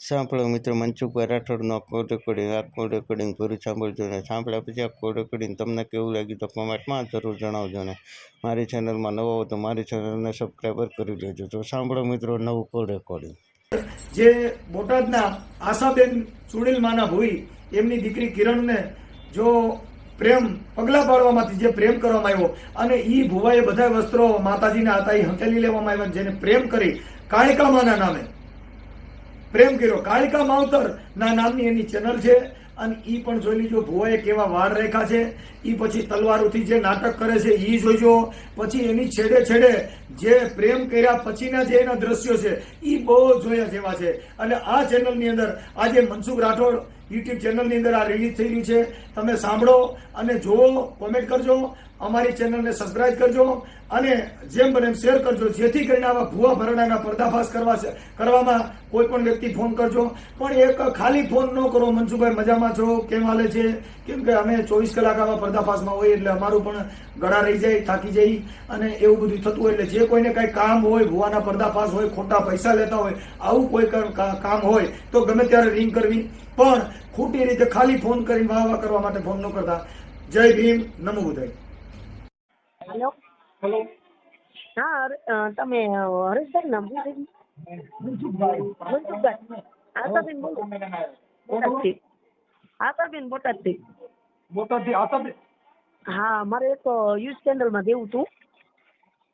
સાંભળો મિત્રો, મનસુખભાઈ રાઠોડનો આ કોલ રેકોર્ડિંગ પૂરું સાંભળજો ને સાંભળ્યા પછી આ કોલ રેકોર્ડિંગ તમને કેવું લાગ્યું તો કમેન્ટમાં જરૂર જણાવજો ને મારી ચેનલમાં નવો હો તો મારી ચેનલને સબસ્ક્રાઈબર કરી લેજો. તો સાંભળો મિત્રો નવું કોલ રેકોર્ડિંગ. જે બોટાદના આશાબેન ચુડીલમાના ભોઈ એમની દીકરી કિરણને જો પ્રેમ પગલા પાડવામાંથી જે પ્રેમ કરવામાં આવ્યો અને ઈ ભુવાએ બધા વસ્ત્રો માતાજીના હતા એ હકેલી લેવામાં આવ્યા, જેને પ્રેમ કરી કાળિકા માના નામે પ્રેમ કર્યો. કાળિકા માવતર ના નામની એની ચેનલ છે અને ઈ પણ જોઈ લીજો. ભુવાએ કેવા વાળ રેખા છે, ઈ પછી તલવારોથી જે નાટક કરે છે ઈ જોઈજો. પછી એની છેડે છેડે જે પ્રેમ કર્યા પછીના જે એના દ્રશ્યો છે ઈ બહુ જોયા જેવા છે. એટલે આ ચેનલની અંદર આજે મનસુખ રાઠોડ યુટ્યુબ ચેનલની અંદર આ રિલીઝ થઈ રહ્યું છે. તમે સાંભળો અને જુઓ, કોમેન્ટ કરજો, અમારી ચેનલને સબસ્ક્રાઇબ કરજો અને જેમ બને એમ શેર કરજો, જેથી કરીને આવા ભુવા ભરડાના પર્દાફાશ કરવામાં કોઈ પણ વ્યક્તિ ફોન કરજો. પણ એક ખાલી ફોન ન કરો, મનસુખભાઈ મજામાં છો, કેમ હાલે છે, કેમ કે અમે 24 કલાક આવા પર્દાફાશમાં હોય એટલે અમારું પણ ગળા રહી જાય, થાકી જાય અને એવું બધું થતું હોય. એટલે જે કોઈને કઈ કામ હોય, ભુવાના પર્દાફાશ હોય, ખોટા પૈસા લેતા હોય, આવું કોઈ કામ હોય તો ગમે ત્યારે રિંગ કરવી, પણ ખોટી રીતે ખાલી ફોન કરીને વાહ કરવા માટે ફોન ન કરતા. જય ભીમ, નમો બુદ્ધાય. હેલો. હેલો. હા, તમે હરેશભાઈ નામ મનસુખભાઈ આશાબેન બોલો. બોટાદથી. આશાબેન બોટાદથી. બોટાદથી આશાબેન. હા, મારે એક યુઝ ચેનલમાં દેવું હતું.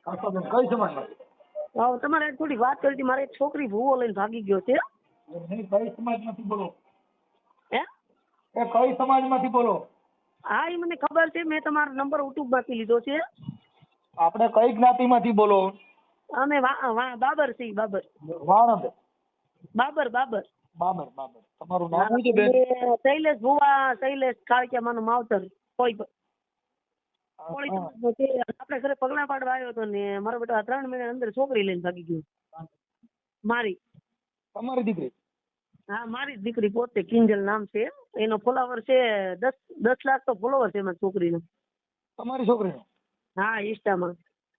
આશાબેન કઈ સમાજમાં? તમારે થોડી વાત કરી હતી. મારે એક છોકરી ભૂવો લઈને ભાગી ગયો છે. કઈ સમાજમાંથી બોલો? હે? એ કઈ સમાજમાંથી બોલો? હા, એ મને ખબર છે. મેં તમારો નંબર યુટ્યુબમાંથી લીધો છે. આપણે કઈ જ્ઞાતિમાંથી બોલો? અમે બાબર છીએ. બાબર. વાણંદ. બાબર. બાબર. તમારું નામ શું છે બેન? શૈલેષ ભુવા, શૈલેષ કાળકિયા માનું માવતર. કોઈ આપણે ઘરે પગલા પાડવા આવ્યો હતો ને મારો બેટો 3 મહિના અંદર છોકરી લઈને ભાગી ગયો. મારી. તમારી દીકરી? હા, મારી દીકરી પોતે. કિંજલ નામ છે. એનો ફોલોવર છે 10 લાખ તો ફોલોવર છે મારી છોકરીનો. તમારી છોકરીનો? હા, ઇન્સ્ટામાં.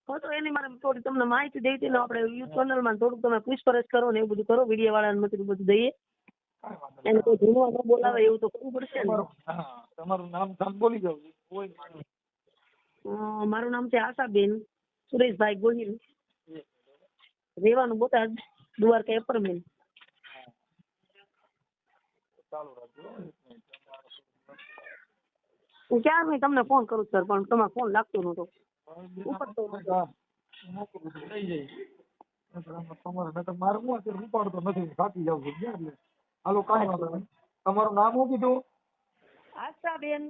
તો એની મારે થોડી તમને માહિતી દઈ હતી ને, આપણે યુટ્યુબ ચેનલમાં થોડુંક તમે પૂછપરછ કરો ને એવું બધું કરો, વિડીયો વાળાને બધું દઈએ. એને કોઈ જૂનવા ન બોલાવે એવું તો કરવું પડશે ને. તમારું નામ બોલી જાવ. મારું નામ છે આશાબેન સુરેશભાઈ ગોહિલ. રહેવાનું બોટાદ, દ્વારકા એપાર્ટમેન્ટ. હું ક્યાં નહીં તમને ફોન કરું સર, પણ તમારો ફોન લાગતો નતો. ઉપાડતો નતો. મારે હું અત્યારે ઉપાડતો નથી, થાકી જાવ છું એટલે. હાલો, કાંઈ વાંધો નહીં. તમારું નામ શું કીધું? આશાબેન.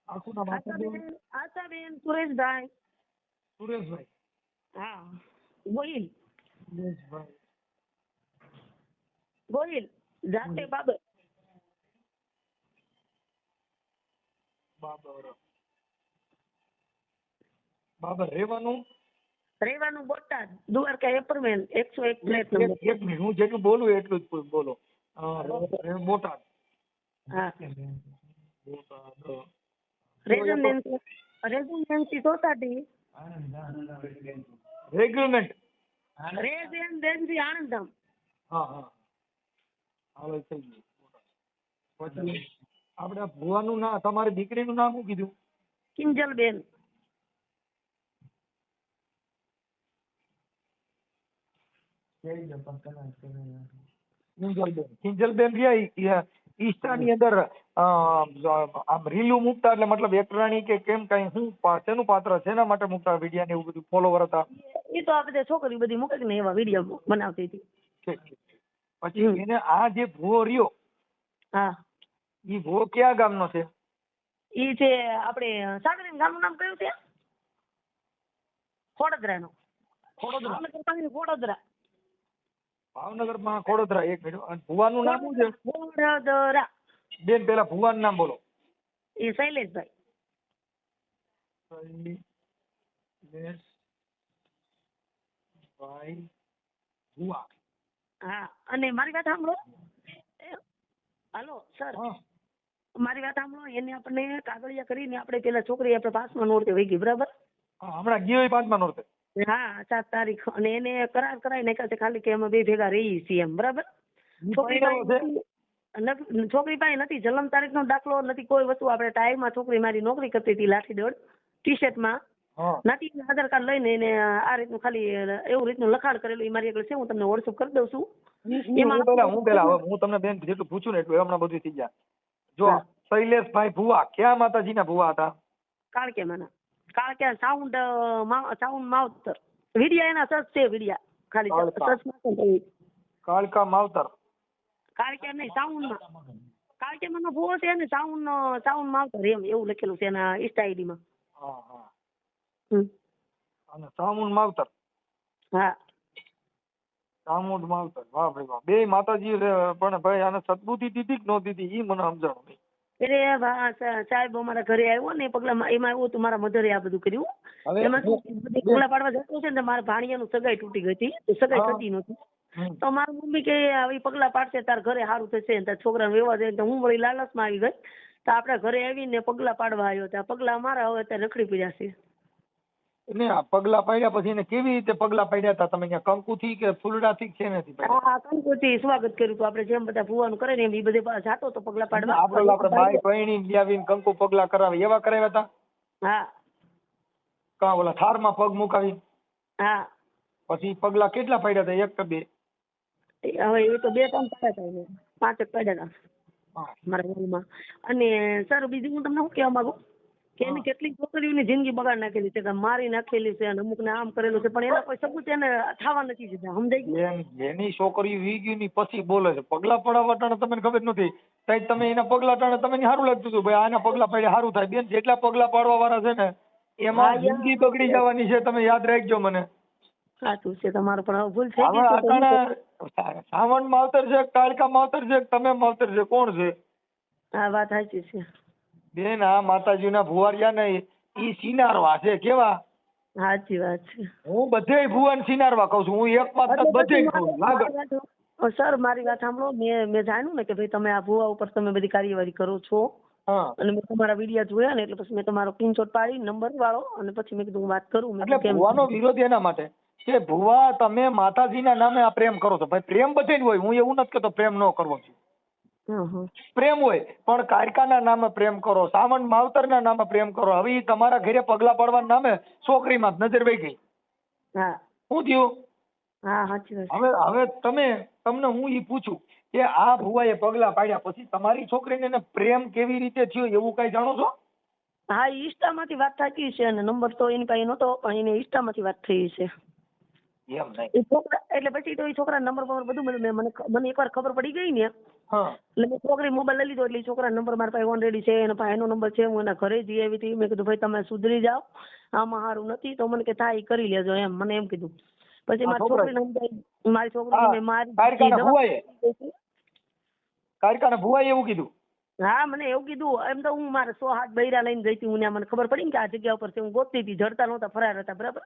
આખું નામ? આશાબેન સુરેશભાઈ. સુરેશભાઈ. હા, ગોહિલ. સુરેશભાઈ ગોહિલ. જાતે બાબર. બાબર. રહેવાનું Botad, Dwarka apartment, 101 flat number. એક મિનિટ, હું જેટલું બોલું એટલું જ બોલો. બોટાદ. હા. રેઝિડેન્સી સોસાયટી. રેઝિડેન્સી આણંદધામ. હા. હવે થઈ ગયું. પછી આપણે ભુવાનું નામ, તમારી દીકરીનું નામ શું કીધું? કિંજલબેન. કિંજલબેન રહ્યા ઈસ્ટાની અંદર આમ રીલું મૂકતા, એટલે મતલબ એકરાણી કે કેમ કઈ શું શેનું પાત્ર શેના માટે મૂકતા વિડીયો ને એવું બધું ફોલોવર હતા? એ તો આ બધા છોકરી બધી મૂકે ને એવા વિડીયો બનાવતી હતી. પછી એને આ જે ભૂવો રહ્યો, હા, ઈ ભૂવો કયા ગામનો છે? ઈ છે આપણે સાગરીન ગામનું નામ કયું છે? ખોડદરાનો. ખોડદરા. ભાવનગરમાં ખોડદરા. એક મિનિટ, ભુવાનું નામ શું છે? ખોડદરા. બેન પેલા ભુવાનું નામ બોલો. એ શૈલેષભાઈ. ભુવા. હા, અને મારી વાત સાંભળો. હાલો સર, મારી વાત સાંભળો. એને આપણે કાગળિયા કરીને આપણે પેલા છોકરી આપણે 5મા નોરતે વહી ગઈ, બરાબર? હમણાં ગયો 5મા નોરતે. હા 7 તારીખ અને એને કરાર કરાવી નાખ્યા છે ખાલી કે અમે બે ભેગા રહીએ છીએ એમ બરાબર. છોકરી પાસે છોકરી પાસે નથી જન્મ તારીખનો દાખલો નથી કોઈ વસ્તુ. આપણે ટાઈમમાં છોકરી મારી નોકરી કરતી હતી લાઠી દોડ ટી શર્ટમાં નથી આધાર કાર્ડ લઈને એને આ રીતનું ખાલી એવું રીતનું લખાણ કરેલું એ મારી આગળ છે. હું તમને વોટ્સઅપ કરી દઉં છું. હું તમને બેન જેટલું પૂછું ને એટલું હમણાં બધું થઈ ગયા. જો શૈલેષભાઈ ભુવા ક્યાં માતાજીના ભુવા હતા? કાળકે સાઉન્ડ માવતર વિડિયા એના સચ છે. વિડિયા ખાલી સચ માં કાળકા માવતર. કાળકે નહીં સાઉન્ડમાં કાળકેમાં નો ભૂવો છે ને સાઉન્ડ માવતર એમ એવું લખેલું છે એના ઇન્સ્ટા આઈડી માં. અને સામુંડ માવતર. હા સામુંડ માવતર. વાહ ભાઈ વાહ. બે માતાજી પણ ભાઈ આને સદબુદ્ધિ દીધી કે ન દીધી એ મને સમજાણું નહીં. એટલે સાહેબ અમારા ઘરે આવ્યો ને પગલા એમાં એવું હતું મારા મધરે આ બધું કર્યું. એમાં પગલા પાડવા જતો છે ને મારા ભાણિયાનું સગાઈ તૂટી ગઈ હતી. સગાઈ થતી નહોતી તો મારી મમ્મી કે આવી પગલા પાડશે તાર ઘરે સારું થશે તાર છોકરાને વેવા જાય તો હું વળી લાલચમાં આવી ગઈ. તો આપડા ઘરે આવીને પગલા પાડવા આવ્યો ત્યાં પગલા અમારા હવે ત્યાં રખડી પડ્યા છે. ને આ પગલા પાડ્યા પછી એને કેવી રીતે પગલા પાડ્યા હતા તમે? કંકુથી કે ફૂલડાથી કે નથી? હા કંકુથી સ્વાગત કર્યું હતું આપણે જેમ બધા ભુવાનું કરે ને એમ એ બધે જાતો તો પગલા પાડવા. આપણે બાઈ પૈણી લાવીને કંકુ પગલા કરાવે એવા કરાવ્યા હતા? હા કા ઓલા થારમાં પગ મુકાવી? હા. પછી પગલા કેટલા પાડ્યા હતા? એક કે બે? હવે એ તો 2-3 પાડ્યા હતા 5 પાડ્યા હતા મારા ઘરમાં. અને સર બીજું હું તમને શું કહેવા માંગુ કે એની કેટલીક છોકરીઓની જિંદગી બગાડ નાખેલી છે મારી નાખેલી છે અને અમુકને આમ કરેલું છે પણ એના કોઈ સબૂત એને થવા નથી દીધા. સમજાઈ ગયું? એની છોકરી વી ગઈ ની પછી બોલે છે પગલા પડાવવા ટાણે તમને ખબર નથી સાહેબ. તમે એના પગલા ટાણે તમને સારું લાગતું હતું ભાઈ આના પગલા પાડ્યા સારું થાય. બેન જેટલા પગલા પાડવા વાળા છે ને એમાં જિંદગી બગડી જવાની છે. તમે યાદ રાખજો મને. સાચું છે તમારું પણ ભૂલ થઈ ગઈ. સાવણ માવતર છે કાળકા માવતર છે તમે માવતર છે કોણ છે? હા વાત સાચી છે બેન. આ માતાજીના ભુવારિયા ને ઈ સિનારવા છે. કેવા? સાચી વાત છે. હું બધે ભુવન સિનારવા કહું છું. હું એક માત્ર બધે કહું. સર મારી વાત સાંભળો. મેં જાણ્યું ને કે ભાઈ તમે આ ભુવા ઉપર તમે બધી કાર્યવાહી કરો છો અને મેં તમારા વિડીયો જોયા ને એટલે પછી મેં તમારો સ્ક્રીનશોટ પાડી નંબર વાળો અને પછી મેં કીધું વાત કરું. એટલે ભુવાનો વિરોધ એના માટે કે ભુવા તમે માતાજીના નામે આ પ્રેમ કરો છો. ભાઈ પ્રેમ બધે જ હોય. હું એવું નથી કહેતો પ્રેમ ન કરવો જોઈએ. પ્રેમ હોય પણ કાયકાના નામે પ્રેમ કરો. સાવણ માવતરના નામે પ્રેમ કરો. હવે તમારા ઘરે પગલા પડવાના નામે છોકરીમાં નજર વહી ગઈ. હા શું થયું? હા સાચી વાત. હવે તમને હું ઈ પૂછું કે આ ભુવાએ પગલા પાડ્યા પછી તમારી છોકરીને પ્રેમ કેવી રીતે થયો એવું કઈ જાણો છો? હા ઇન્સ્ટામાંથી વાત થતી છે અને નંબર તો એની પાસે નહોતો પણ એને ઇન્સ્ટામાંથી વાત થઈ છે. એમ નહીં એટલે પછી તો એ છોકરા નંબર બધું મને એકવાર ખબર પડી ગઈ ને એટલે મેં છોકરી મોબાઈલ લઈ લીધો એટલે છોકરા નંબર મારા પાસે ઓલરેડી છે. એના પાસે એનો નંબર છે. હું એના ઘરે જઈ આવી હતી. મેં કીધું ભાઈ તમે સુધરી જાઓ આમાં સારું નથી તો મને કે થાય કરી લેજો એમ મને એમ કીધું. પછી મારી છોકરીને મેં મારી કારખાના ભુવાએ એવું કીધું? હા મને એવું કીધું. એમ તો હું મારા 100 હાથ બૈરા લઈને ગઈ હતી. હું મને ખબર પડી ને કે આ જગ્યા ઉપર છે. હું ગોતતી હતી જડતા નહોતા ફરાર હતા બરાબર.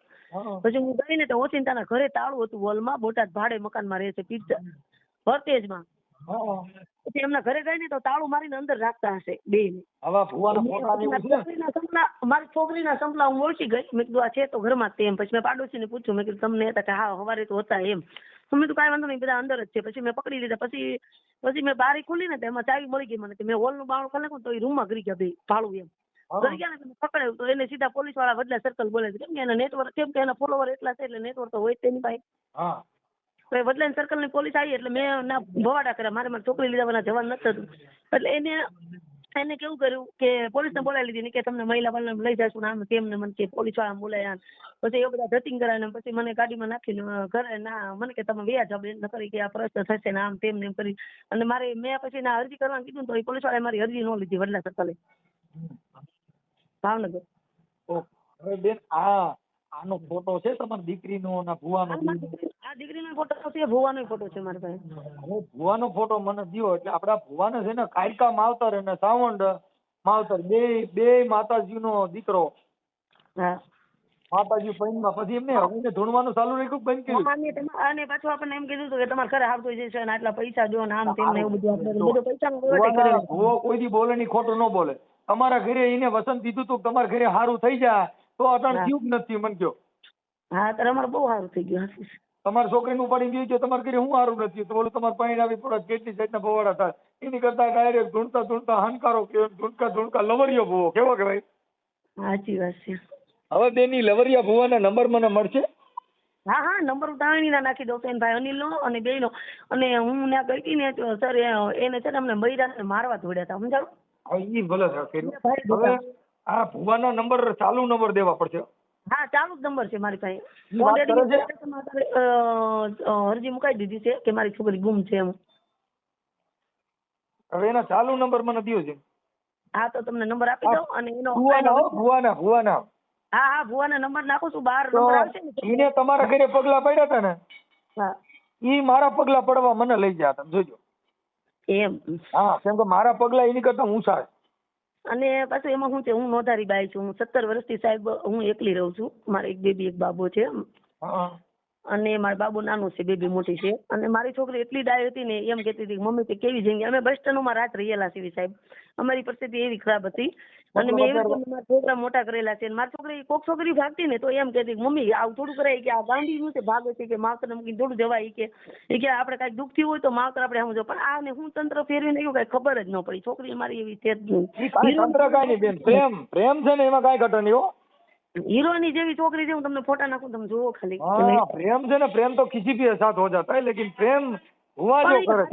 પછી હું ગઈ ને તો ઓચિંતાના ઘરે તાળું હતું હોલમાં. બોટાદ ભાડે મકાનમાં રહે છે પિક્ચર વર્તેજમાં. પછી એમના ઘરે ગઈ ને તો તાળું મારીને અંદર રાખતા હશે બે ને. મારી છોકરીના સંપલા હું ઓળખી ગઈ. મેં કીધું આ છે તો ઘરમાં જ તેમ. પછી મેં પાડોશીને પૂછ્યું. મેં કીધું તમને હતા કે હા સવારે તો હતા એમ. મેં કીધું કાંઈ વાંધો નહીં બધા અંદર જ છે. પછી મેં પકડી લીધા. પછી મેં બારી ખોલી ને એમાં ચાવી મળી ગઈ મને. મેં હોલનું બાણું ખોલે તો એ રૂમમાં ગરી ગયા બે ભાડું એમ ગરી ગયા ને પકડાયું તો એને સીધા પોલીસ વાળા બદલા સર્કલ બોલે છે. કેમ કે એના નેટવર્ક કેમ કે એના ફોલોવર એટલા છે એટલે નેટવર્ક તો હોય તેની પાસે. તો બદલાઈને સર્કલ ની પોલીસ આવી એટલે મેં ના ભવાડા કર્યા. મારી છોકરી લીધા જવાન નથી થતું. એટલે એને કેવું કર્યું કે પોલીસને બોલાવી લીધી કે તમને મહિલા વાળાને લઈ જશું આમ તેમને મને કે પોલીસ વાળા બોલાયા. પછી એ બધા ધતિંગ કરાવીને પછી મને ગાડીમાં નાખીને ઘરે ના મને કે તમે વ્યા જાવ ન કરી કે આ પ્રશ્ન થશે ને આમ તેમ કરી. અને મેં પછી ના અરજી કરવાનું કીધું તો એ પોલીસ વાળાએ મારી અરજી ન લીધી વડલા સર્કલે ભાવનગર. હવે બેન આનો ફોટો છે તમારી દીકરીનો ના ભુવાનો? આ દીકરીનો ફોટો છે ભુવાનો ફોટો છે મારી પાસે. હવે ભુવાનો ફોટો મને દયો એટલે આપડા ભુવાને છે ને કાયકા માવતર અને સાવંડ માવતર બે માતાજીનો દીકરો. હા માતાજી પૈણમાં પછી એમને હવે ધૂણવાનું ચાલુ રાખ્યું બંધ કર્યું. અને પાછું આપણને એમ કીધું કે તમારે ઘરે આવતું જશે અને આટલા પૈસા દો ને આમ તેમ એવું બધું પૈસા ભુવો કોઈ દી બોલે નહીં ખોટું ન બોલે. તમારા ઘરે એને વસંત દીધું તું તમારા ઘરે સારું થઈ જાય તો અટણ થયું જ નથી મને કયો. હા ત્યારે અમારે બહુ સારું થઈ ગયું હાફિઝ. તમારી છોકરીને ઉપાડી ગઈ છે તમારે ઘરે હું સારું નથી તો બોલું તમારે પાણી આવી પડે કેટલી જાતના ભવાડા થાય એની કરતા ડાયરેક્ટ ધૂણતા ધૂણતા હનકારો કે ધૂણકા ધૂણકા લવરિયો ભૂવો કેવો કહેવાય. સાચી વાત છે. હવે બેની લવરિયા ભૂવાના નંબર મને મળશે. હા હા નંબર ઉતાણીના નાખી દઉં છું ભાઈ અનિલનો અને બેયનો. અને હું ત્યાં ગઈ હતી ને તો સર એને છે ને અમને મહિરાને મારવા દોડ્યા હતા સમજાવું. હા ઈ ભલે કર્યું. ભાઈ હવે દીધા. આ ભૂવાના નંબર ચાલુ નંબર દેવા પડશે. હા ચાલુ જ નંબર છે મારી પાસે. ઈ વાત કરે છે? અરજી મુકાઈ દીધી છે કે મારી છોકરી ગુમ છે એમ. હવે એના ચાલુ નંબર મને દ્યો છે. હા તો તમને નંબર આપી દઉં અને એનો ભૂવાના હા હા ભુવાના નંબર નાખું છું 12 તો નંબર આવશે ને. ઈને તમારા ઘરે પગલા પડ્યા હતા ને હા ઈ મારા પગલા પડવા મને લઈ ગયા હતા જોજો. એમ. હા કેમ કે મારા પગલા એની કરતા ઊંચા છે. અને પાછું એમાં શું છે હું નોંધારી બાઈ છું. હું 17 વર્ષથી સાહેબ હું એકલી રહું છું. મારે એક બેબી એક બાબો છે. હા અને મારો બાબો નાનો છે બેબી મોટી છે. અને મારી છોકરી એટલી ડાય હતી ને એમ કહેતી હતી મમ્મી તે કેવી જિંદગી. અમે બસ સ્ટેન્ડમાં રાત રહેલા છીએ સાહેબ. અમારી પરિસ્થિતિ એવી ખરાબ હતી અને મેં એવી રીતે મારા છોકરા મોટા કરેલા છે. મારી છોકરી કોક છોકરી ભાગતી ને તો એમ કહેતી મમ્મી આવું થોડું કરાય કે આ ગાંધી છે ભાગે છે કે માવતર મૂકીને થોડું જવાય કે આપણે કાંઈક દુઃખ થયું હોય તો માવતર આપણે સમજો. પણ આને હું તંત્ર ફેરવીને એવું કાંઈ ખબર જ ન પડી. છોકરી મારી એવી છે જ નહીં. તંત્ર કાંઈ નહીં બેન પ્રેમ છે ને એમાં કાંઈ ઘટે નહીં હો. હીરોની જેવી છોકરી છે. હું તમને ફોટા નાખું તમે જુઓ ખાલી. हाँ प्रेम से ना प्रेम तो किसी भी साथ हो जाता है लेकिन प्रेम हुआ जो करे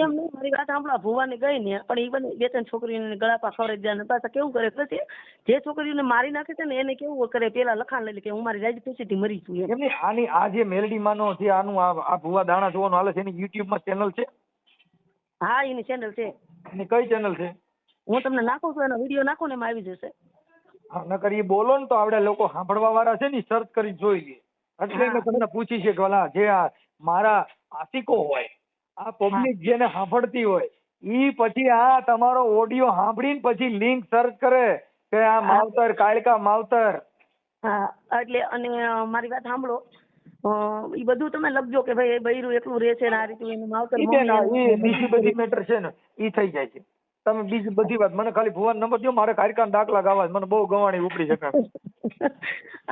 એમ નહીં મારી વાત સાંભળો ભુવાને ગઈ ને પણ એ બને બે ત્રણ છોકરીઓને ગળા પા ખવડાવી દે ને પાછા કેવું કરે ખબર છે જે છોકરીઓને મારી નાખે છે ને એને કેવું કરે પેલા લખાણ લઈ લે કે હું મારી રાજી ખુશીથી મરી છું એમ. એમની આની આ જે મેલડી માનો છે આનું આ ભુવા દાણા જોવાનું હાલે છે એની યુટ્યુબ માં ચેનલ છે. હા એની ચેનલ છે. એની કઈ ચેનલ છે? હું તમને નાખું છું એનો વિડીયો નાખો ને એમાં આવી જશે. હા નકર એ બોલો ને તો આપણે લોકો સાંભળવા વાળા છે ને સર્ચ કરી જોઈ લે એટલે મેં તમને પૂછી છે કે ભલા જે આ મારા આશિકો હોય આ પબ્લિક જેને સાંભળતી હોય ઈ પછી આ તમારો ઓડિયો સાંભળીને પછી લિંક સર્ચ કરે કે આ માવતર કાળકા માવતર. હા એટલે અને મારી વાત સાંભળો એ બધું તમે લખજો કે ભાઈ બૈરું એકલું રહે છે ને આ રીતે એનું માવતર બીજી બધી મેટર છે ને ઈ થઈ જાય છે. તમે બીજી બધી વાત મને ખાલી ભુવાનો નંબર દો મારે કારખાના દાખલા ગાવા મને બહુ ગવાણી ઉપડી શકે.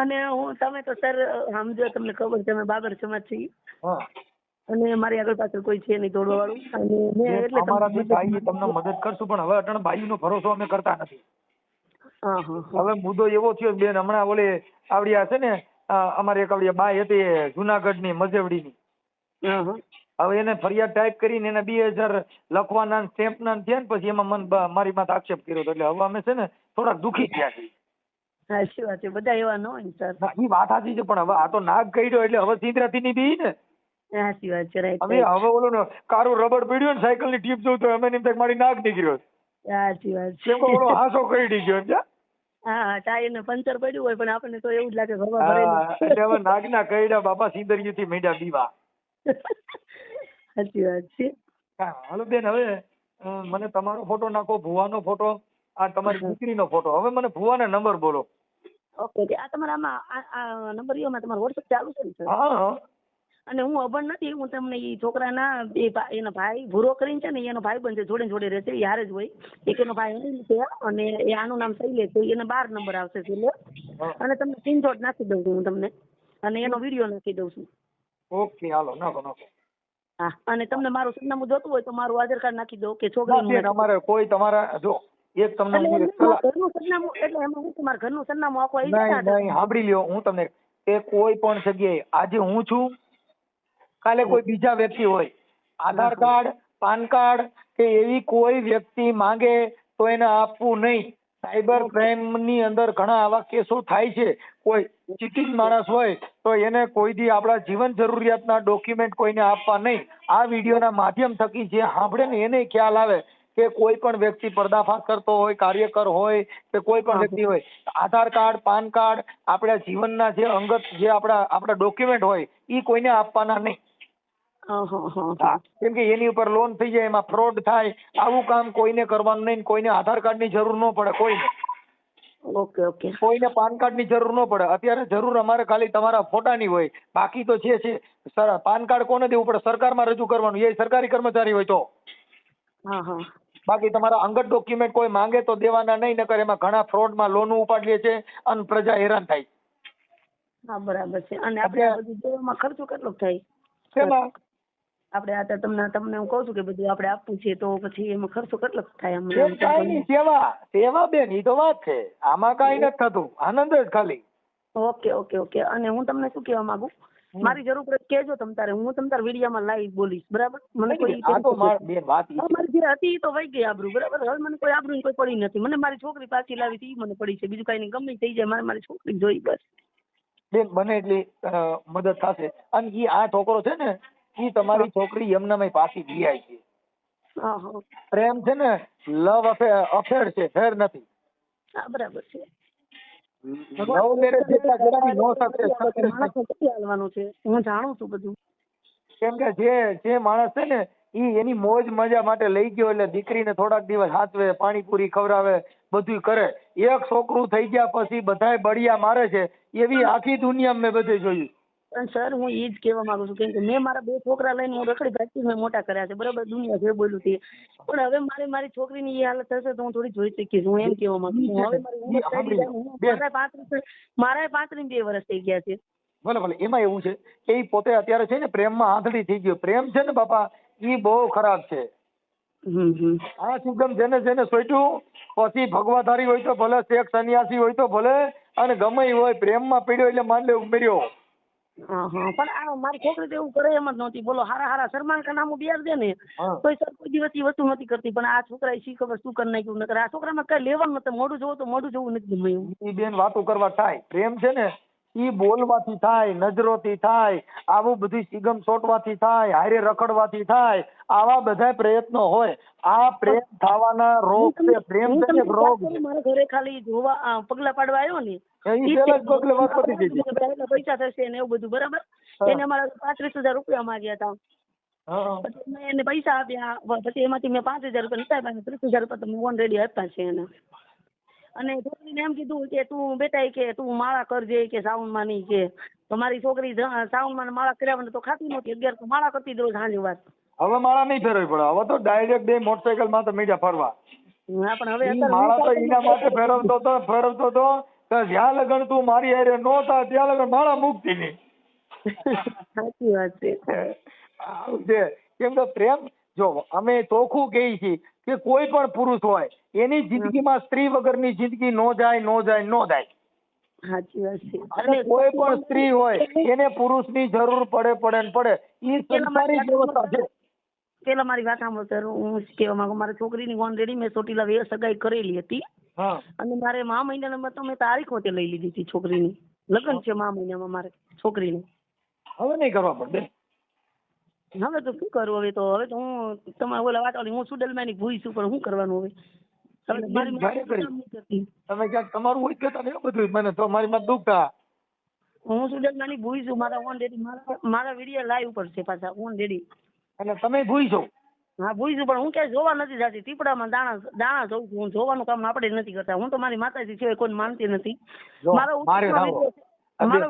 અને હું તમે તો સર સમજો તમને ખબર છે અમે બાબર સમાજ છીએ. હા અને મારી આગળ પાછળ કોઈ છે નહીં દોડવા વાળું. અને મેં એટલે અમારા ભાઈ તમને મદદ કરશું પણ હવે અટણ ભાઈનો ભરોસો અમે કરતા નથી. હવે મુદ્દો એવો થયો બેન હમણાં ઓલે આવડિયા છે ને અમારે એક આવડિયા બાઈ હતી જુનાગઢ ની મજેવડીની. હવે એને ફરિયાદ ટાઈપ કરીને એને 2000 લખવાના સ્ટેમ્પના થયા ને પછી એમાં મારી માથે આક્ષેપ કર્યો હતો એટલે હવે અમે છે ને થોડાક દુખી થયા છીએ. સાચી વાત છે બધા એવા ન હોય સર. એ વાત સાચી છે પણ હવે આ તો નાગ કર્યો એટલે હવે સિંદરાથી ની બી ને. સાચી વાત છે રાઈટ. હવે ઓલું કારું રબડ પડ્યું ને સાયકલ ની ટીપ જોઉં તો અમે એમ મારી નાગ નીકળ્યો. સાચી વાત છે. કેમ કે ઓલો હાસો કરી ગયો એમ. હા ટાયર ને પંચર પડ્યું હોય પણ આપણને તો એવું જ લાગે ભરવા ભરેલું. એટલે હવે નાગના કઈડા બાપા સિંદરિયુથી મીંડા બીવા. સાચી વાત છે. હાલો બેન હવે મને તમારો ફોટો નાખો ભુવાનો ફોટો આ તમારી દીકરીનો ફોટો. હવે મને ભુવાના નંબર બોલો. ઓકે આ તમારા આમાં આ નંબર એમાં તમારો વોટ્સએપ ચાલુ છે ને સર? હા અને હું અભણ નથી. હું તમને એ છોકરાના એના ભાઈ ભૂરો કરીને છે ને એનો ભાઈ બન છે જોડે જોડે રહેશે એ હારે જ હોય. એક એનો ભાઈ અનિલ છે અને એ આનું નામ શૈલેષ છે એને 12 નંબર આવશે શૈલેષ. અને તમને સ્ક્રીનશોટ નાખી દઉં છું હું તમને અને એનો વિડીયો નાખી દઉં છું. ઓકે હાલો નાખો. હા અને તમને મારું સરનામું જોતું હોય તો મારું આધાર કાર્ડ નાખી દો કે છોકરી અમારે કોઈ તમારા જો એક તમને ઘરનું સરનામું એટલે એમાં હું તમારા ઘરનું સરનામું આખું આવી જાય. નહીં સાંભળી લ્યો હું તમને એ કોઈ પણ જગ્યાએ આજે હું છું કાલે કોઈ બીજા વ્યક્તિ હોય આધાર કાર્ડ પાન કાર્ડ કે એવી કોઈ વ્યક્તિ માંગે તો એને આપવું નહીં. સાયબર ક્રાઇમ ની અંદર ઘણા આવા કેસો થાય છે. કોઈ ચીટિંગ માણસ હોય તો એને કોઈ દી આપણા જીવન જરૂરિયાતના ડોક્યુમેન્ટ કોઈને આપવા નહીં. આ વિડીયોના માધ્યમ થકી જે સાંભળે ને એને ખ્યાલ આવે કે કોઈ પણ વ્યક્તિ પર્દાફાશ કરતો હોય કાર્યકર હોય કે કોઈ પણ વ્યક્તિ હોય આધાર કાર્ડ પાન કાર્ડ આપણા જીવનના જે અંગત જે આપણા ડોક્યુમેન્ટ હોય એ કોઈને આપવાના નહીં. કેમ કે એની ઉપર લોન થઈ જાય એમાં ફ્રોડ થાય આવું કામ કોઈને કરવાનું નહીં. કોઈને આધાર કાર્ડ ની જરૂર ન પડે કોઈને. ઓકે કોઈને પાન કાર્ડ ની જરૂર ન પડે. અત્યારે જરૂર અમારે ખાલી તમારા ફોટાની હોય બાકી તો છે પાન કાર્ડ કોને દેવું પડે સરકારમાં રજૂ કરવાનું એ સરકારી કર્મચારી હોય તો. બાકી તમારા અંગત ડોક્યુમેન્ટ કોઈ માંગે તો દેવાના નહીં નકર એમાં ઘણા ફ્રોડમાં લોન ઉપાડીએ છે અને પ્રજા હેરાન થાય. હા બરાબર છે. અને આપણે આ બધું જોવામાં ખર્ચો કેટલો થાય? શેમાં? આપણે આ તમને હું કહું છું કે બધું આપણે આપવું છે તો પછી એમાં ખર્ચો કેટલો થાય? એમ કાંઈ નહીં, સેવા બેન, ઈ તો વાત છે. આમાં કાંઈ નથી થતું, આનંદ જ ખાલી. Okay okay okay. અને હું તમને શું કહેવા માંગુ, મારી જરૂર પડે કહેજો તમ તારે, હું તમ તારે વિડીયામાં લાઈવ બોલીશ, બરાબર? મને કોઈ આ તો બેન વાત ઈ છે. મારી જે હતી ઈ તો વહી ગઈ આબરૂ, બરાબર? હવે મને કોઈ આબરૂ કોઈ પડી નથી. મને મારી છોકરી પાછી લાવી હતી ઈ મને પડી છે, બીજું કાંઈ નહીં. ગમે થઈ જાય, મારે મારી છોકરી જોઈ બસ. બેન બને એટલી મદદ થશે. અને ઈ આ છોકરો છે ને, ઈ તમારી છોકરી એમનામાં પાછી વિયાય છે. હા હા પ્રેમ છે ને, લવ અફેર છે, ફેર નથી. હા બરાબર છે. લવ મેરેજ જેટલા જરાબી નો સક્સેસ. માણસને ક્યાં હાલવાનું છે, હું જાણું છું બધું. કેમ કે જે માણસ છે ને, ઈ એની મોજ મજા માટે લઈ ગયો એટલે દીકરીને થોડાક દિવસ હાચવે, પાણીપુરી ખવડાવે, બધું કરે. એક છોકરું થઈ ગયા પછી બધાય બળિયા મારે છે, એવી આખી દુનિયા મેં બધે જોયું. પણ સર હું એ જ કહેવા માંગુ છું, કેમ કે મેં મારા 2 છોકરા લઈને હું રખડી ભાગતી મેં મોટા કર્યા છે, બરાબર? દુનિયા જે બોલ્યું તે. પણ હવે મારી છોકરીની એ હાલત થશે તો હું થોડી જોઈ શકીશ. હું એમ કહેવા માંગુ છું. હવે મારી ઉંમર થઈ ગઈ, મારા 35 વર્ષ થઈ ગયા છે. ભલે એમાં એવું છે કે ઈ પોતે અત્યારે છે ને પ્રેમમાં આંધળી થઈ ગયો. પ્રેમ છે ને બાપા, ઈ બહુ ખરાબ છે. આ સુગમ જેને સોચ્યું, પછી ભગવાધારી હોય તો ભલે, શેખ સન્યાસી હોય તો ભલે, અને ગમે ઈ હોય, પ્રેમમાં પડ્યો એટલે માંડલે ઉમેર્યો. પણ આ મારી છોકરી તો એવું કરે એમ જ નહોતી. બોલો, હારા સલમાન ખાન નામું બિયાર દે ને તો સર કોઈ દિવસ ઈ વસ્તુ નથી કરતી. પણ આ છોકરાએ શી ખબર શું કરી નાખ્યું. નકર આ છોકરામાં કઈ લેવાનું નથી. મોઢું જોવું તો મોઢું જોવું નથી ગમ્યું. ઈ બેન વાતો કરવા થાય. પ્રેમ છે ને, ઈ બોલવાથી થાય, નજરોથી થાય, આવું બધું સિગમ સોટવાથી થાય, હારે રખડવાથી થાય. આવા બધા પ્રયત્નો હોય. આ પ્રેમ થવાના રોગ છે. પ્રેમ છે ને રોગ છે. મારા ઘરે ખાલી જોવા પગલા પાડવા આવ્યો ને, ઈ પેલા જ પગલે વાત પતી ગઈ. પૈસા થશે ને એવું બધું, બરાબર? એને અમારા 35,000 રૂપિયા માંગ્યા હતા. પછી મેં એને પૈસા આપ્યા. પછી એમાંથી મેં 5,000 રૂપિયા નીકળ્યા, 30,000 રૂપિયા તમે ઓલરેડી આપ્યા છે એને. અને છોકરીને એમ કીધું કે તું બેટા કે તું માળા કરજે કે સાવનમાં નહીં કે. તો મારી છોકરી સાવનમાં માળા કર્યા તો ખાતી નહોતી. 11 તો માળા કરતી રોજ સાંજે વાત. હવે માળા નહીં ફેરવી પડે. હવે તો ડાયરેક્ટ 2 મોટરસાયકલ માં તો મીડિયા ફરવા. હા પણ હવે માળા તો એના માટે ફેરવતો તો જ્યાં લગન તું મારી હારે નો થા ત્યાં લગન માળા મૂકતી નહીં. સાચી વાત છે. આવું છે. કેમ કે પ્રેમ, જો અમે ચોખ્ખું કહીએ છીએ કે કોઈ પણ પુરુષ હોય એની જિંદગીમાં સ્ત્રી વગરની જિંદગી નો જાય. સાચી વાત છે. અને કોઈ પણ સ્ત્રી હોય એને પુરુષની જરૂર પડે. ઈ સંસારી વ્યવસ્થા છે. પેલા મારી વાત સાંભળો સર, હું કહેવા માંગુ, મારી છોકરીની ઓલરેડી મેં ચોટીલા સગાઈ કરેલી હતી. અને મારે મા મહિનામાં તો મેં તારીખ હોતે લઈ લીધી હતી છોકરીની. લગ્ન છે મા મહિનામાં મારે છોકરીને. હવે નહીં કરવા પડે. હવે તો શું કરું? હવે તો હું તમારે ઓલા વાટવાળી, હું સુડેલમાં ની ભૂઈ છું, પણ શું કરવાનું હવે? તમે ક્યાંક તમારું હોય કેતા ને બધું મને તો મારી માં દુઃખ થાય. હું સુડેલમાં ની ભૂઈ છું. મારા ઓલરેડી મારા વિડીયો લાઈવ ઉપર છે પાછા ઓલરેડી. અને તમે ભૂઈ છો? હા ભૂઈ છું, પણ હું ક્યાંય જોવા નથી જતી. ટીપડામાં દાણા જોઉં છું. હું જોવાનું કામ આપણે નથી કરતા. હું તો મારી માતાજી સિવાય કોઈ માનતી નથી. મારો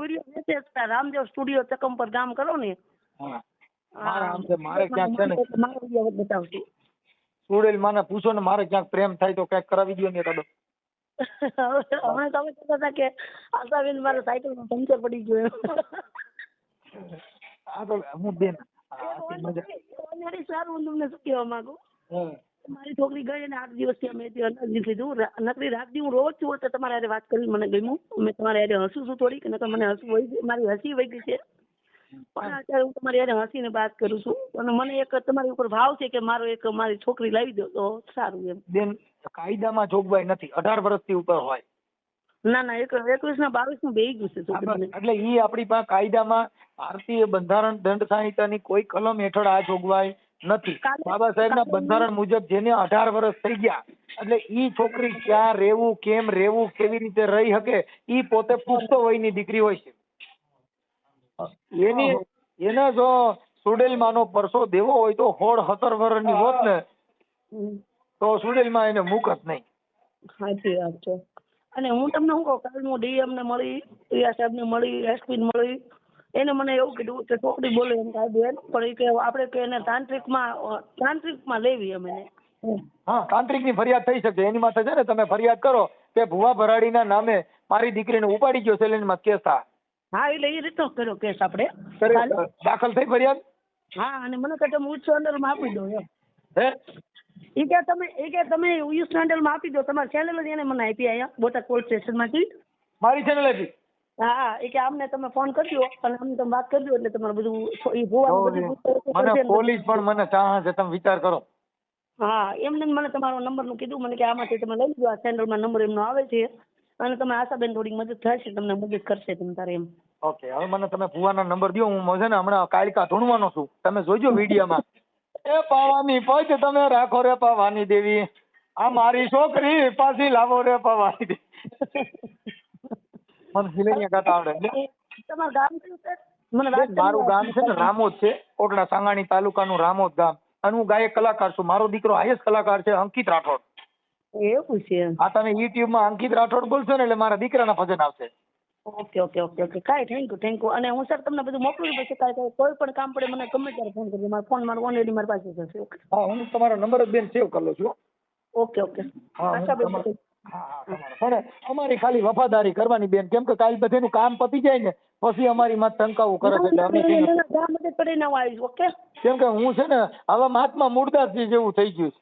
વિડીયો રામદેવ સ્ટુડિયો ચકમ પર કામ કરો ને, મારે ક્યાંક છે ને મારો વિડીયો બતાવશે. સુડેલ માને પૂછો ને, મારે ક્યાંક પ્રેમ થાય તો ક્યાંક કરાવી દો ને દાદો. હમણાં તમે કહેતા હતા કે આશાબેન મારા સાયકલમાં પંચર પડી ગયું. આ તો હું બેન સારું, હું તમને શું કહેવા માંગુ, મારી છોકરી ગઈ ને 8 દિવસથી અમે અનાજ નથી લીધું. નકરી રાતથી હું રોજ છું તો તમારે હારે વાત કરી મને ગમ્યું. મેં તમારે હારે હસું છું થોડીક, નકર મને હસવું હોય છે, મારી હસી વહી ગઈ છે. પણ અત્યારે હું તમારી હારે હસીને વાત કરું છું. અને મને એક તમારી ઉપર ભાવ છે કે મારી છોકરી લાવી દો તો સારું એમ. બેન કાયદામાં જોગવાઈ નથી 18 વર્ષથી ઉપર હોય. ના 21 ના 22 નું બેહી ગયું છે છોકરીને. એટલે ઈ આપણી પાસે કાયદામાં ભારતીય બંધારણ દંડ સંહિતાની કોઈ કલમ હેઠળ આ જોગવાઈ નથી. બાબા સાહેબના બંધારણ મુજબ જેને 18 વર્ષ થઈ ગયા એટલે ઈ છોકરી ક્યાં રહેવું, કેમ રહેવું, કેવી રીતે રહી શકે, ઈ પોતે પૂછતો વયની દીકરી હોય છે. એને જો સુડેલમાંનો પરસો દેવો હોય તો 16-17 વર્ષની હોત ને તો સુડેલમાં એને મુકત નહીં. સાચી વાત છે. અને હું તમને શું કહું, કાલ હું ડીએમ ને મળી, પ્રિયા સાહેબ ને મળી, એસપી ને મળી, એને મને એવું કીધું કે છોકરી બોલે એમ કાયદેસર, પણ એ કે આપણે કે એને તાંત્રિકમાં લેવી અમે. હા, તાંત્રિકની ફરિયાદ થઈ શકે. એની માથે છે ને તમે ફરિયાદ કરો કે ભુવા ભરાડીના નામે મારી દીકરીને ઉપાડી ગયો સેલેન્ડમાં કેસ થાય. હા એટલે એ રીતનો કર્યો કેસ આપણે દાખલ થઈ ફરિયાદ? હા અને મને કહે તમે ઉચ્ચ મંડળમાં આપી દો એમ. હે એ કે તમે ઉચ્ચ મંડળમાં આપી દો, તમારી ચેનલ જ એને મને આપી અહીંયા બોટાદ પોલીસ સ્ટેશનમાંથી. મારી ચેનલ હતી? હા એ કે આમને તમે ફોન કરજો અને અમને તમે વાત કરજો એટલે તમારું બધું એ ભૂવાનું બધું મને પોલીસ પણ મને ચાહે છે, તમે વિચાર કરો. હા એમને મને તમારો નંબરનું કીધું, મને કે આમાંથી તમે લઈ લો, આ ચેનલમાં નંબર એમનો આવે છે અને તમે આશાબેન થોડી મદદ થશે, તમને મદદ કરશે તમ તારે એમ. ઓકે હવે મને તમે ભુવાના નંબર દો, હું છે ને હમણાં કાળકા ધૂણવાનો છું, તમે જોજો વિડીયોમાં. એ પાવાની પજ તમે રાખો રે પાવાની દેવી, આ મારી છોકરી પાછી લાવો રે પાવાની દેવી. મને સિલેનિયા ગાતા આવડે. તમારું ગામ કયું છે? મને વાત કરી. મારું ગામ છે ને રામોદ છે, કોટડા સાંગાણી તાલુકાનું રામોદ ગામ, અને હું ગાયક કલાકાર છું. મારો દીકરો હાઈએસ્ટ કલાકાર છે અંકિત રાઠોડ. એવું છે? આ તમે યુટ્યુબમાં અંકિત રાઠોડ બોલશો ને એટલે મારા દીકરાના ભજન આવશે. ઓકે ઓકે ઓકે ઓકે કાંઈ થેન્ક યુ. અને હું સર તમને બધું મોકલું પછી કાંઈ કોઈ પણ કામ પડે મને ગમે ત્યારે ફોન કરજો, મારો ફોન મારો ઓલરેડી મારી પાસે છે. ઓકે હા હું તમારો નંબર જ બેન સેવ કરી લઉં છું. ઓકે ઓકે હા આશાબેન. પણ અમારી ખાલી વફાદારી કરવાની બેન, કેમ કે કાલ બધેનું કામ પતી જાય ને પછી અમારી માં ટંકાવું કરે છે એટલે અમે મદદ કરીને હું આવીશ. ઓકે કેમ કે હું છે ને હવે મહાત્મા મૂળદાસજી જેવું થઈ ગયું છે.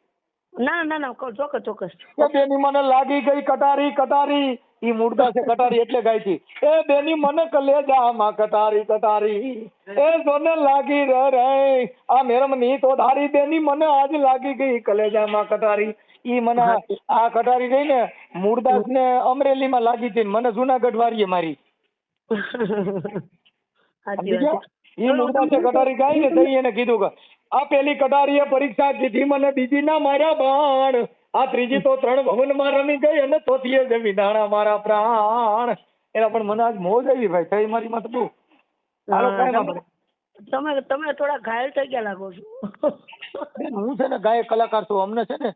ના ચોક્કસ ચોક્કસ. એ બેની મને લાગી ગઈ કટારી કટારી, ઈ મૂળદાસે કટારી એટલે ગાઈ હતી. એ બેની મને કલેજામાં કટારી કટારી, એ સોને લાગી રે આ મેરમની તો ધારી, બેની મને આજ લાગી ગઈ કલેજામાં કટારી. ઈ મને આ કટારી ગઈ ને મૂળદાસ ને અમરેલીમાં લાગી હતી, મને જુનાગઢ વાળીએ મારી. ઈ મૂળદાસે કટારી ગાઈ ને તઈ એને કીધું કે આ પેલી કટારીએ પરીક્ષા કીધી મને, બીજી ના માર્યા બાણ, આ ત્રીજી તો 3 ભવનમાં રમી ગઈ અને ચોથીએ જ વિધાણા મારા પ્રાણ. એના પણ મને આજ મોજ આવી ભાઈ, થઈ મારી માં તો બહુ. હાલો કાંઈ વાંધો નહીં. તમે થોડા ઘાયલ થઈ ગયા લાગો છો. હું છે ને ગાયક કલાકાર છું, અમને છે ને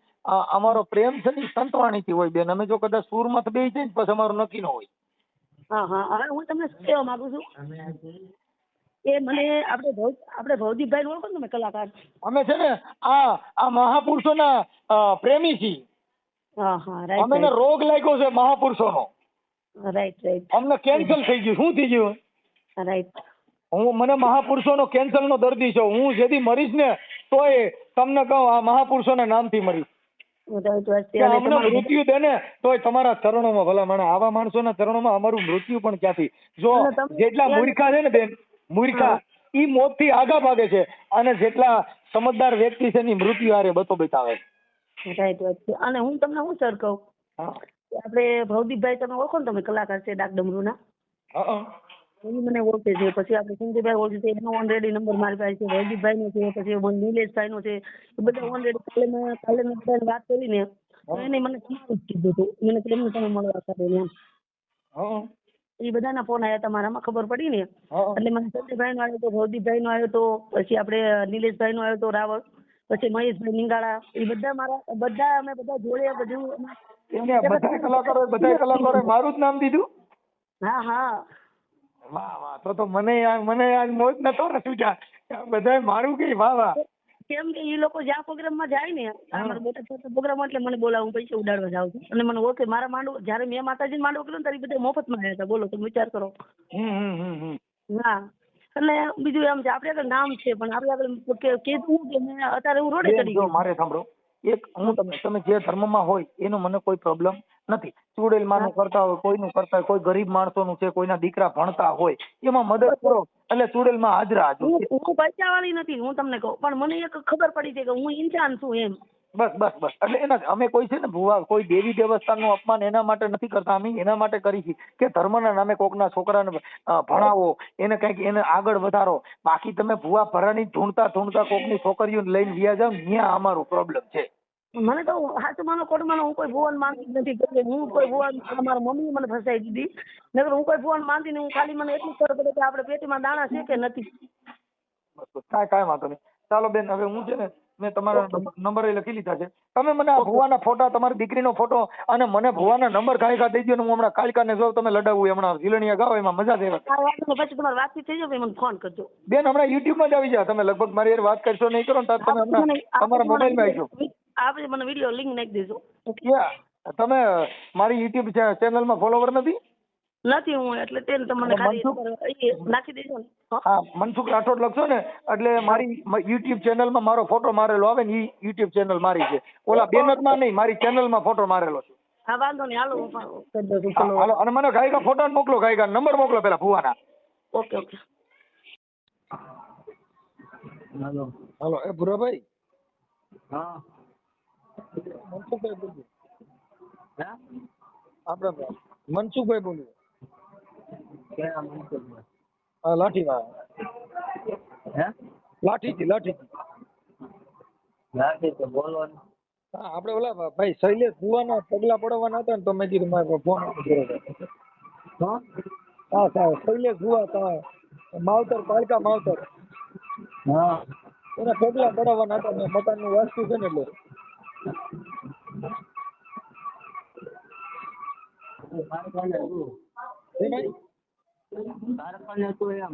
અમારો પ્રેમ છે ને સંતવાણીથી હોય બેન, અમે જો કદાચ સુરમાં તો બેસી જાય પછી અમારું નક્કી ન હોય. હા હવે હું તમને શું કહેવા માંગુ છું એ મને આપણે ભવદીપભાઈ ઓળખો ને તમે કલાકાર? અમે છે ને આ મહાપુરુષોના પ્રેમી છીએ. હા અમને રોગ લાગ્યો છે મહાપુરુષોનો. રાઈટ. અમને કેન્સર થઈ ગયું. શું થઈ ગયું? રાઈટ. મને મહાપુરુષોનો કેન્સરનો દર્દી છું. હું જેથી મરીશ ને તોય તમને કહું આ મહાપુરુષોના નામથી મરીશ. અમને મૃત્યુ દે ને તોય તમારા ચરણોમાં ભલા મને, આવા માણસોના ચરણોમાં અમારું મૃત્યુ પણ ક્યાંથી. જો જેટલા મૂર્ખા છે ને બેન, મૂર્ખા ઈ મોત થી આગા ભાગે છે, અને જેટલા સમજદાર વ્યક્તિ છે એની મૃત્યુ હારે બતો બતાવે. રાઈટ. અને હું તમને શું સર કહું, આપણે ભવદીપભાઈ તમે ઓળખો ને તમે કલાકાર છે ડાકડમરૂના? એની મને ઓળખે છે. પછી આપણે સંજયભાઈ ઓળખે છે, એનો ઓલરેડી નંબર મારી પાસે છે. ભવદીપભાઈ નો છે, પછી નિલેશભાઈ નો છે, એ બધા ઓલરેડી કાલે મેં બધાને વાત કરીને એને મને કીધું હતું, મને કેમ તમે મળવા કરે એમ. એ બધાના ફોન આવ્યા હતા મારામાં, ખબર પડી ને એટલે મને સંજયભાઈ નો આવ્યો તો, ભવદીપભાઈ નો આવ્યો તો, પછી આપણે નિલેશભાઈ નો આવ્યો તો રાવળ, પછી મહેશભાઈ નિંગાળા, એ બધા અમે બધા જોડે બધું બધા કલાકારો મારું જ નામ દીધું. હા વાહ તો મને આજ મોજ નતો ને સુજા બધા મારું કે વાહ. કેમ કે એ લોકો જ્યાં પ્રોગ્રામમાં જાય ને, અમારા બોટાદ પ્રોગ્રામ એટલે મને બોલાવું, પૈસા ઉડાડવા જાઉં છું. અને મને ઓળખે, મારા માંડવો જયારે મેં માતાજી માંડવો કર્યો ને ત્યારે બધા મફતમાં આવ્યા હતા. બોલો તમે વિચાર કરો. હા એટલે બીજું એમ છે આપણે આગળ નામ છે, પણ આપણે આગળ કીધું કે મેં અત્યારે હું રોડે ચડી ગઈ. મારે સાંભળો, એક હું તમે જે ધર્મમાં હોય એનો મને કોઈ પ્રોબ્લેમ નથી. ચુડેલમાનું કરતા હોય, કોઈનું કરતા હોય, કોઈ ગરીબ માણસોનું છે, કોઈના દીકરા ભણતા હોય, એમાં મદદ કરો એટલે ચુડેલમાં હાજરા. હું પૈસા વાળી નથી, હું તમને કહું, પણ મને એક ખબર પડી છે કે હું ઇન્સાન છું એમ. બસ એટલે એના અમે કોઈ છે ને ભુવા કોઈ દેવી દેવસ્થાનનું અપમાન એના માટે નથી કરતા. અમે એના માટે કરી છે કે ધર્મના નામે કોકના છોકરાને ભણાવો, એને કંઈક એને આગળ વધારો. બાકી તમે ભુવા ભરાની ઢૂંઢતા કોકની છોકરીઓને લઈને વ્યા જાવ, ત્યાં અમારો પ્રોબ્લેમ છે. મને તો સાચું માનો ખોટું માનો, હું કોઈ ભુવન માનતી નથી. હું કોઈ ભુવન, મારા મમ્મી મને ફસાઈ દીધી, નકર હું કોઈ ભુવન માનતી નહીં. હું ખાલી મને એટલું ખબર પડે કે આપણે પેટીમાં દાણા છે કે નથી. કાંઈ વાંધો નહીં. ચાલો બેન, હવે હું છે ને મેં તમારા નંબર લખી લીધા છે. તમે મને આ ભુવાના ફોટા, તમારી દીકરીનો ફોટો અને મને ભુવાના નંબર કાંઈ દઈ દો ને હું હમણાં કાલકાને જો તમે લડાવું હમણાં ઝીલણીયા ગાવ, એમાં મજા દેવા. પછી તમારી વાતચીત થઈ જાય મને ફોન કરજો બેન. હમણાં યુટ્યુબમાં જ આવી જાવ તમે, લગભગ મારી યાર વાત કરશો નહીં કરો ને તમે હમણાં તમારા મોબાઈલમાં આવજો. આપણે મને વિડીયો લિંક નાખી દેજો. તમે મારી યુટ્યુબ ચેનલમાં ફોલોવર નથી? નથી હું એટલે તેને તમને અને ખાલી મનસુખ? એ નાખી દેજો ને હો? હા, મનસુખ રાઠોડ લખશો ને એટલે મારી યુટ્યુબ ચેનલમાં મારો ફોટો મારેલો આવે ને, ઈ યુટ્યુબ ચેનલ મારી છે. ઓલા બેનતમાં નહીં, મારી ચેનલમાં ફોટો મારેલો છે. હા વાંધો નહીં, હાલો હું કરી દઉં છું હા, follow. હાલો. અને મને ગાયકા ફોટા મોકલો, ગાયકા નંબર મોકલો પેલા ભુવાના. Okay okay. હાલો. એ ભુરાભાઈ, હા મનસુખભાઈ બોલું. હે આપણે મનસુખભાઈ બોલું. ક્યાં મનસુખભાઈ? હા, લાઠીમાં. હે લાઠીથી. લાઠી તો બોલો ને. હા, આપણે ઓલા ભાઈ શૈલેષ ભુવાના પગલા પડવાના હતા ને, તો મેં કીધું મારે ફોન કર્યો. હા હા સાહેબ, શૈલેષ ભુવા માવતર, પાલકા માવતર, હા એના પગલા પડાવવાના હતા. મેં મકાનનું વાસ્તુ છે ને એટલે. કારખાને તું એ ભાઈ, કારખાને તું એમ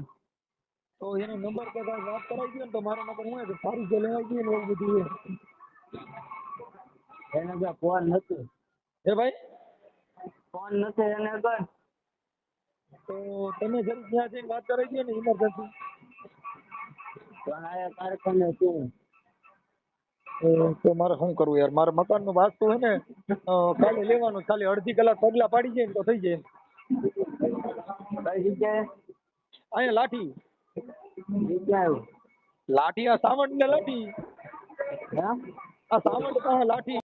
તો એનો નંબર કદાચ વાત કરાવી દો ને, તો મારા માટે હું કે સારી જે લેવાઈ ગઈ ને એવું બધું એને જો ફોન નથી, એ ભાઈ. ફોન નથી એને કર. તો તમે જરી ત્યાં જઈને વાત કરાવી દો ને, ઇમરજન્સી. પણ આ કારખાને તું તો મારે શું કરવું યાર? મારે મકાનનું વાસ્તુ છે ને, કાલે લેવાનું. ખાલી અડધી કલાક પગલા પાડી જાય ને તો થઈ જાય. કઈ જગ્યાએ અહીંયા લાઠી. જગ્યા આવ્યું? લાઠી આ સાવંત ને લાઠી. હે આ સાવંત પાસે લાઠી.